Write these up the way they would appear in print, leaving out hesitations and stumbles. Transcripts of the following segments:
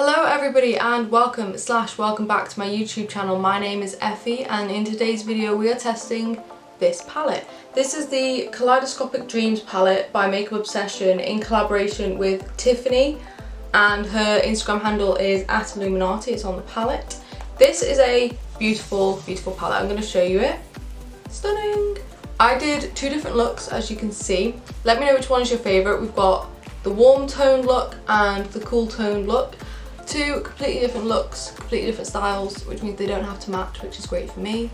Hello everybody and welcome back to my YouTube channel. My name is Effy and in today's video we are testing this palette. This is the Kaleidoscopic Dreams palette by Makeup Obsession in collaboration with Tiffany, and her Instagram handle is @Illuminati. It's on the palette. This is a beautiful, beautiful palette. I'm going to show you it. Stunning! I did two different looks, as you can see. Let me know which one is your favourite. We've got the warm toned look and the cool toned look. Two completely different looks, completely different styles, which means they don't have to match, which is great for me.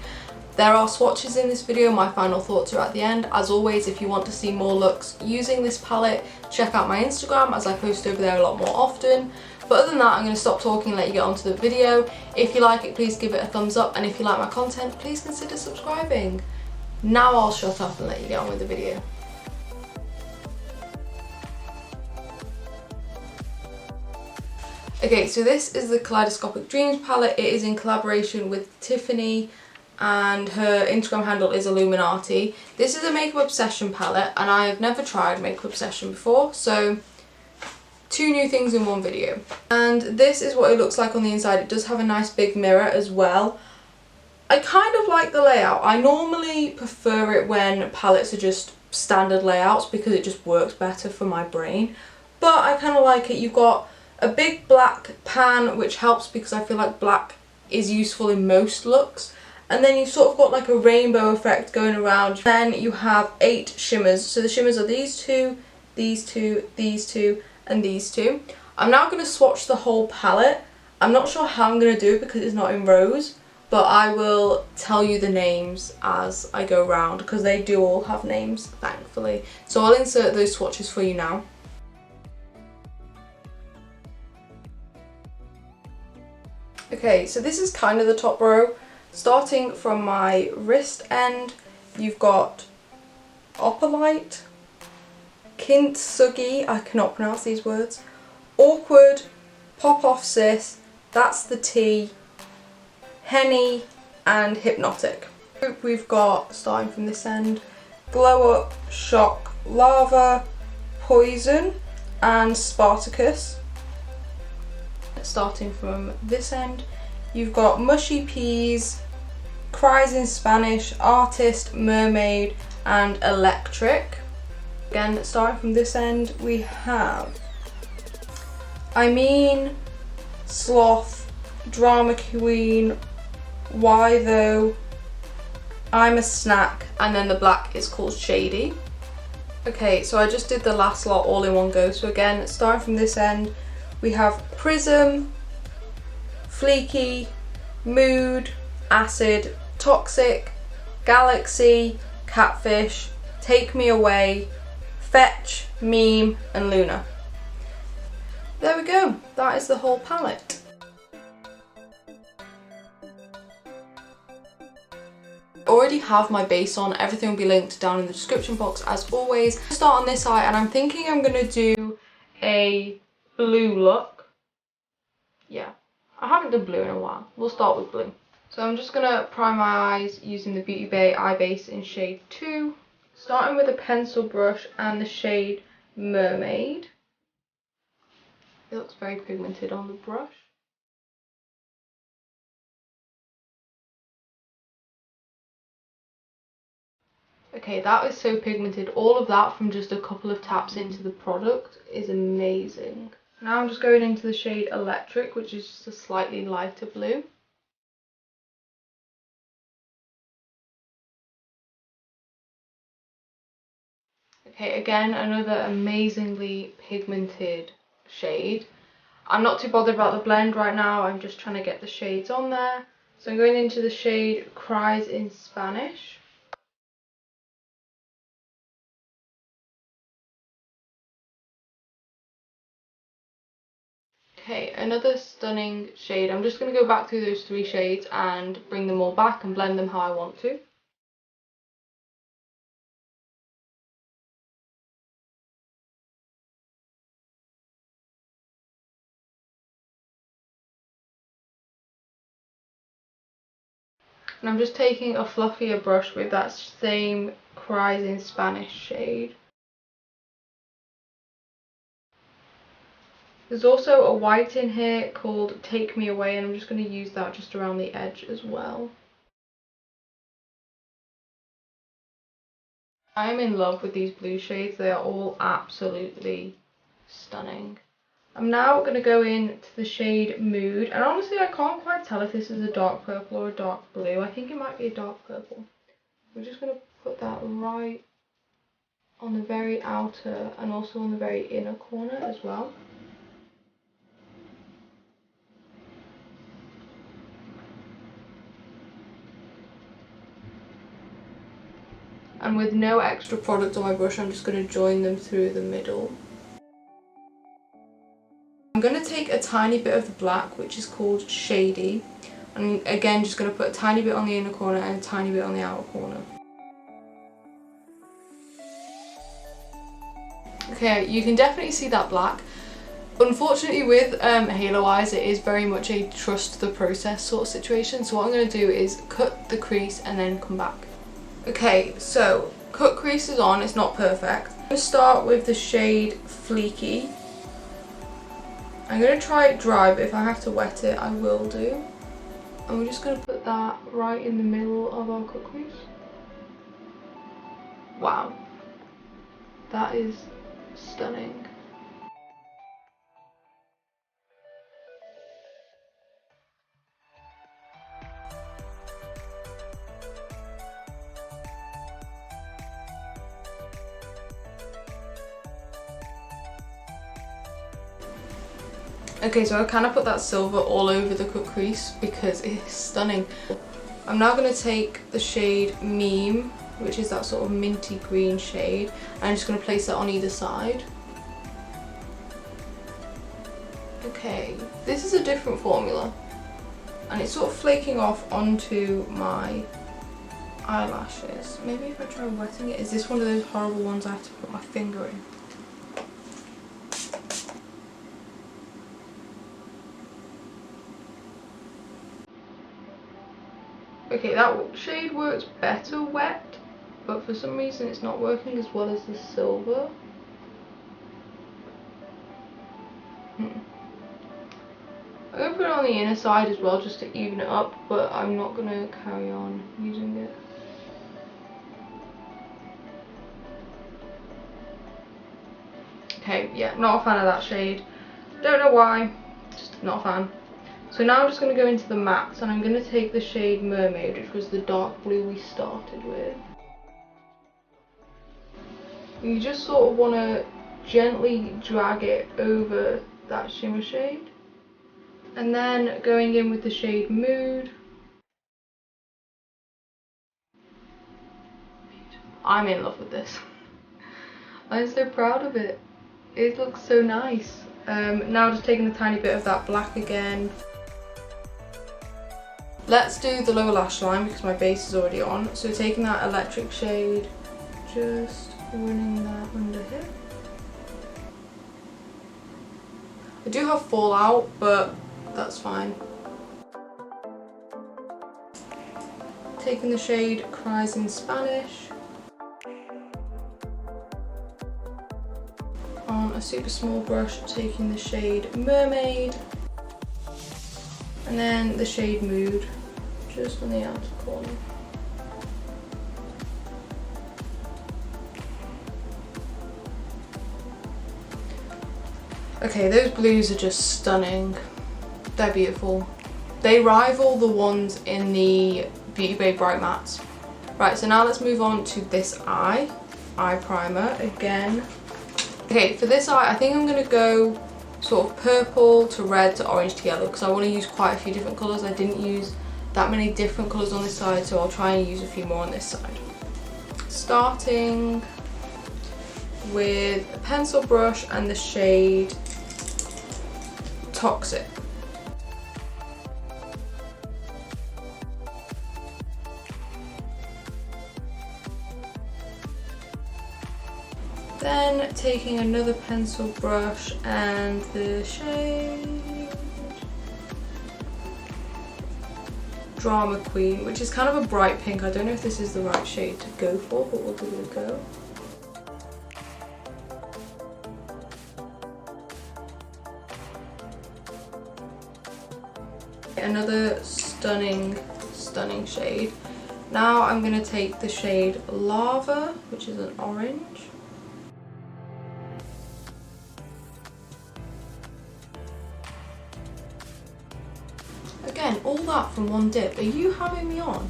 There are swatches in this video. My final thoughts are at the end. As always, if you want to see more looks using this palette, check out my Instagram, as I post over there a lot more often. But other than that, I'm going to stop talking and let you get on to the video. If you like it, please give it a thumbs up, and if you like my content, please consider subscribing. Now I'll shut up and let you get on with the video. Okay, so this is the Kaleidoscopic Dreams palette. It is in collaboration with Tiffany and her Instagram handle is Illuminati. This is a Makeup Obsession palette and I have never tried Makeup Obsession before, so two new things in one video. And this is what it looks like on the inside. It does have a nice big mirror as well. I kind of like the layout. I normally prefer it when palettes are just standard layouts because it just works better for my brain. But I kind of like it. You've got a big black pan, which helps because I feel like black is useful in most looks. And then you've sort of got like a rainbow effect going around. Then you have 8 shimmers. So the shimmers are these two, these two, these two, and these two. I'm now going to swatch the whole palette. I'm not sure how I'm going to do it because it's not in rows, but I will tell you the names as I go around because they do all have names, thankfully. So I'll insert those swatches for you now. Okay, so this is kind of the top row. Starting from my wrist end, you've got Opalite, Kintsugi, I cannot pronounce these words, Awkward, Pop Off Sis, That's the T, Henny, and Hypnotic. We've got, starting from this end, Glow Up, Shock, Lava, Poison, and Spartacus. Starting from this end, you've got Mushy Peas, Cries in Spanish, Artist, Mermaid, and Electric. Again, starting from this end, we have I Mean, Sloth, Drama Queen, Why Though, I'm a Snack, and then the black is called Shady. Okay, so I just did the last lot all in one go. So again, starting from this end, we have Prism, Fleeky, Mood, Acid, Toxic, Galaxy, Catfish, Take Me Away, Fetch, Meme, and Luna. There we go, that is the whole palette. I already have my base on. Everything will be linked down in the description box as always. I'll start on this eye and I'm thinking I'm going to do a blue look. Yeah, I haven't done blue in a while. We'll start with blue. So I'm just going to prime my eyes using the Beautybay eye base in shade 2. Starting with a pencil brush and the shade Mermaid. It looks very pigmented on the brush. Okay, that is so pigmented. All of that from just a couple of taps into the product is amazing. Now I'm just going into the shade Electric, which is just a slightly lighter blue. Okay, again, another amazingly pigmented shade. I'm not too bothered about the blend right now, I'm just trying to get the shades on there. So I'm going into the shade Cries in Spanish. Okay, another stunning shade. I'm just going to go back through those 3 shades and bring them all back and blend them how I want to. And I'm just taking a fluffier brush with that same Cries in Spanish shade. There's also a white in here called Take Me Away, and I'm just going to use that just around the edge as well. I am in love with these blue shades. They are all absolutely stunning. I'm now going to go into the shade Mood, and honestly I can't quite tell if this is a dark purple or a dark blue. I think it might be a dark purple. We're just going to put that right on the very outer and also on the very inner corner as well. And with no extra product on my brush, I'm just going to join them through the middle. I'm going to take a tiny bit of the black, which is called Shady, and again just going to put a tiny bit on the inner corner and a tiny bit on the outer corner. Okay, you can definitely see that black. Unfortunately with halo eyes it is very much a trust the process sort of situation, so what I'm going to do is cut the crease and then come back. Okay, so cut crease is on, it's not perfect. I'm going to start with the shade Fleeky. I'm going to try it dry, but if I have to wet it I will do. And we're just going to put that right in the middle of our cut crease. Wow, that is stunning. Okay, so I kind of put that silver all over the cut crease because it's stunning. I'm now going to take the shade Meme, which is that sort of minty green shade, and I'm just going to place that on either side. Okay, this is a different formula and it's sort of flaking off onto my eyelashes. Maybe if I try wetting it. Is this one of those horrible ones I have to put my finger in? Okay, that shade works better wet, but for some reason it's not working as well as the silver. I'm going to put it on the inner side as well just to even it up, but I'm not going to carry on using it. Okay, yeah, not a fan of that shade. Don't know why, just not a fan. So now I'm just going to go into the mattes, and I'm going to take the shade Mermaid, which was the dark blue we started with. And you just sort of want to gently drag it over that shimmer shade. And then going in with the shade Mood. I'm in love with this. I'm so proud of it. It looks so nice. Now just taking a tiny bit of that black again. Let's do the lower lash line because my base is already on. So taking that electric shade, just running that under here. I do have fallout, but that's fine. Taking the shade Cries in Spanish. On a super small brush, taking the shade Mermaid. And then the shade Mood, just on the outer corner. Okay, those blues are just stunning. They're beautiful. They rival the ones in the Beautybay Bright Mattes. Right, so now let's move on to this eye primer again. Okay, for this eye, I think I'm going to go sort of purple to red to orange to yellow because I want to use quite a few different colours. I didn't use that many different colours on this side, so I'll try and use a few more on this side. Starting with a pencil brush and the shade Toxic. Then taking another pencil brush and the shade Drama Queen, which is kind of a bright pink. I don't know if this is the right shade to go for, but we'll give it a go. another stunning shade. Now I'm going to take the shade Lava, which is an orange. Again, all that from one dip. Are you having me on?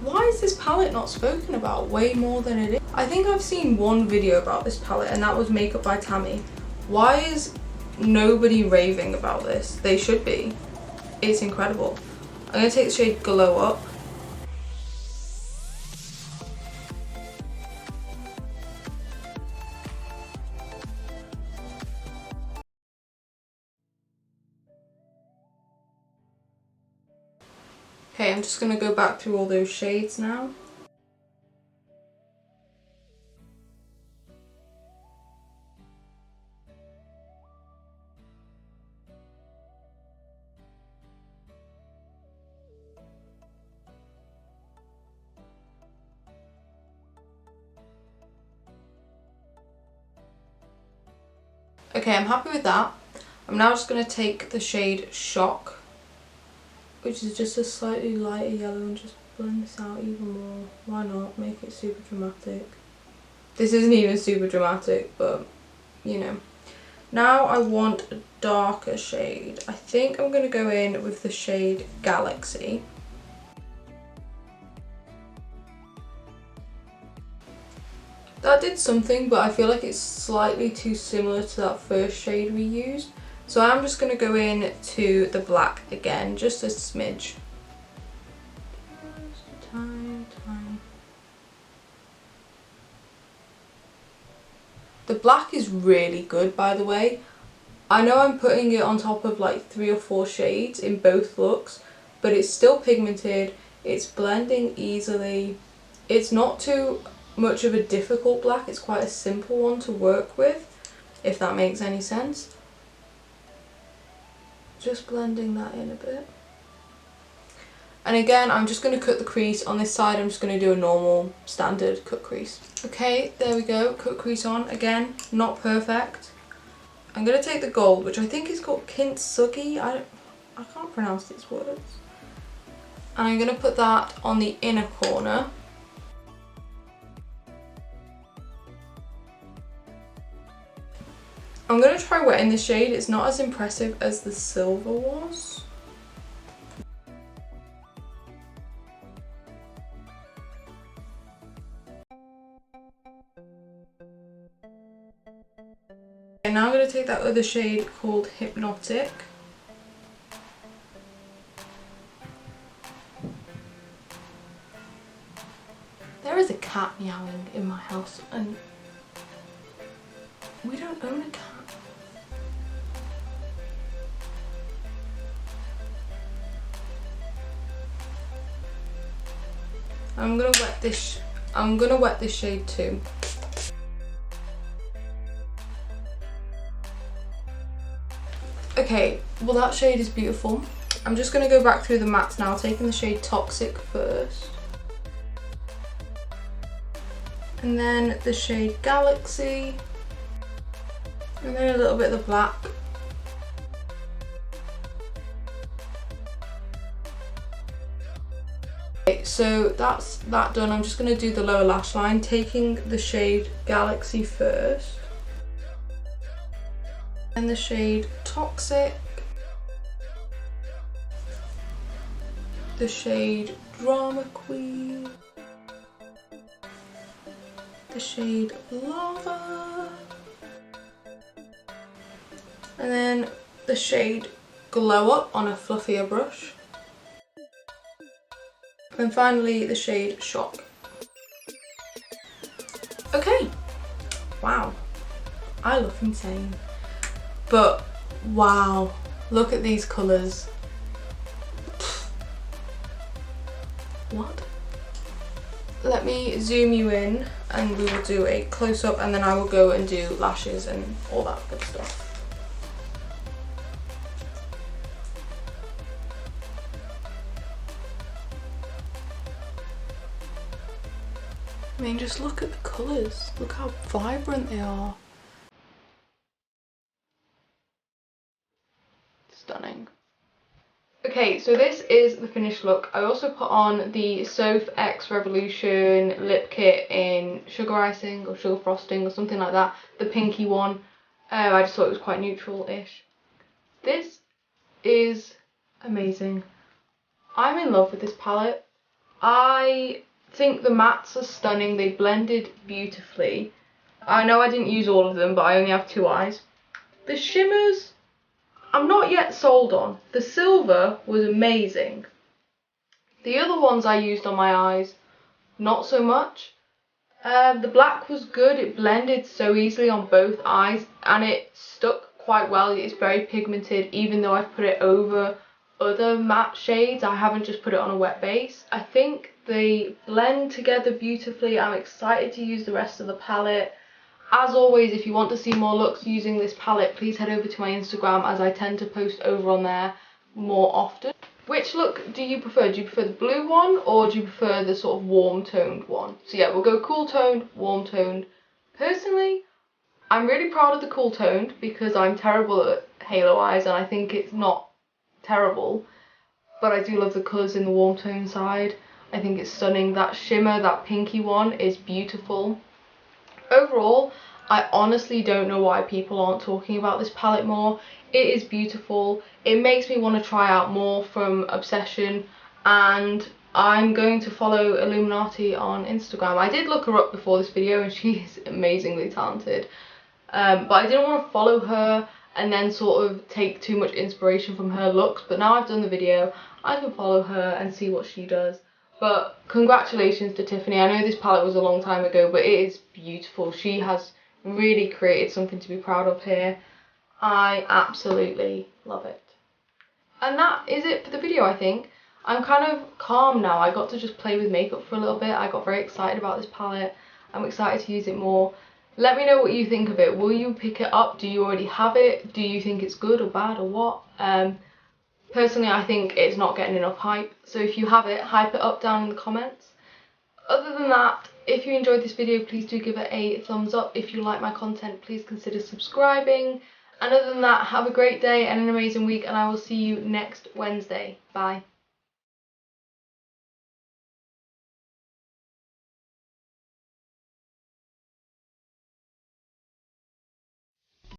Why is this palette not spoken about way more than it is? I think I've seen one video about this palette, and that was Makeup by Tammy. Why is nobody raving about this? They should be. It's incredible. I'm going to take the shade Glow Up. Okay, I'm just going to go back through all those shades now. Okay, I'm happy with that. I'm now just going to take the shade Shock, which is just a slightly lighter yellow, and just blend this out even more. Why not? Make it super dramatic. This isn't even super dramatic, but you know. Now I want a darker shade. I think I'm going to go in with the shade Galaxy. That did something, but I feel like it's slightly too similar to that first shade we used. So I'm just going to go in to the black again, just a smidge. Just a tiny. The black is really good, by the way. I know I'm putting it on top of like 3 or 4 shades in both looks, but it's still pigmented, it's blending easily. It's not too much of a difficult black, it's quite a simple one to work with, if that makes any sense. Just blending that in a bit. And again, I'm just going to cut the crease on this side. I'm just going to do a normal standard cut crease. Okay, there we go, cut crease on. Again, not perfect. I'm going to take the gold, which I think is called Kintsugi. I can't pronounce these words. And I'm going to put that on the inner corner. I'm going to try wetting this shade. It's not as impressive as the silver was. And now I'm going to take that other shade called Hypnotic. There is a cat meowing in my house, and we don't own a cat. I'm gonna wet this shade too. Okay, well that shade is beautiful. I'm just gonna go back through the mattes now, taking the shade Toxic first. And then the shade Galaxy. And then a little bit of the black. Okay, so that's that done. I'm just going to do the lower lash line, taking the shade Galaxy first. And the shade Toxic. The shade Drama Queen. The shade Lava. And then the shade Glow Up on a fluffier brush. And finally the shade Shock. Okay, wow, I look insane. But wow, look at these colours. What? Let me zoom you in and we will do a close-up, and then I will go and do lashes and all that good stuff. I mean, just look at the colours. Look how vibrant they are. Stunning. Okay, so this is the finished look. I also put on the Soph X Revolution lip kit in sugar icing or sugar frosting or something like that, the pinky one. I just thought it was quite neutral-ish. This is amazing. I'm in love with this palette. I think the mattes are stunning. They blended beautifully. I know I didn't use all of them, but I only have 2 eyes. The shimmers, I'm not yet sold on. The silver was amazing. The other ones I used on my eyes, not so much. The black was good. It blended so easily on both eyes and it stuck quite well. It's very pigmented, even though I've put it over other matte shades. I haven't just put it on a wet base. I think they blend together beautifully. I'm excited to use the rest of the palette. As always, if you want to see more looks using this palette, please head over to my Instagram, as I tend to post over on there more often. Which look do you prefer? Do you prefer the blue one or do you prefer the sort of warm toned one? So yeah, we'll go cool toned, warm toned. Personally, I'm really proud of the cool toned because I'm terrible at halo eyes and I think it's not terrible. But I do love the colours in the warm tone side. I think it's stunning. That shimmer, that pinky one is beautiful. Overall, I honestly don't know why people aren't talking about this palette more. It is beautiful. It makes me want to try out more from Obsession, and I'm going to follow Illuminati on Instagram. I did look her up before this video and she is amazingly talented, but I didn't want to follow her and then sort of take too much inspiration from her looks, but now I've done the video, I can follow her and see what she does. But congratulations to Tiffany. I know this palette was a long time ago, but it is beautiful. She has really created something to be proud of here. I absolutely love it. And that is it for the video, I think. I'm kind of calm now. I got to just play with makeup for a little bit. I got very excited about this palette. I'm excited to use it more. Let me know what you think of it. Will you pick it up? Do you already have it? Do you think it's good or bad or what? Personally, I think it's not getting enough hype, so if you have it, hype it up down in the comments. Other than that, if you enjoyed this video, please do give it a thumbs up. If you like my content, please consider subscribing. And other than that, have a great day and an amazing week, and I will see you next Wednesday. Bye.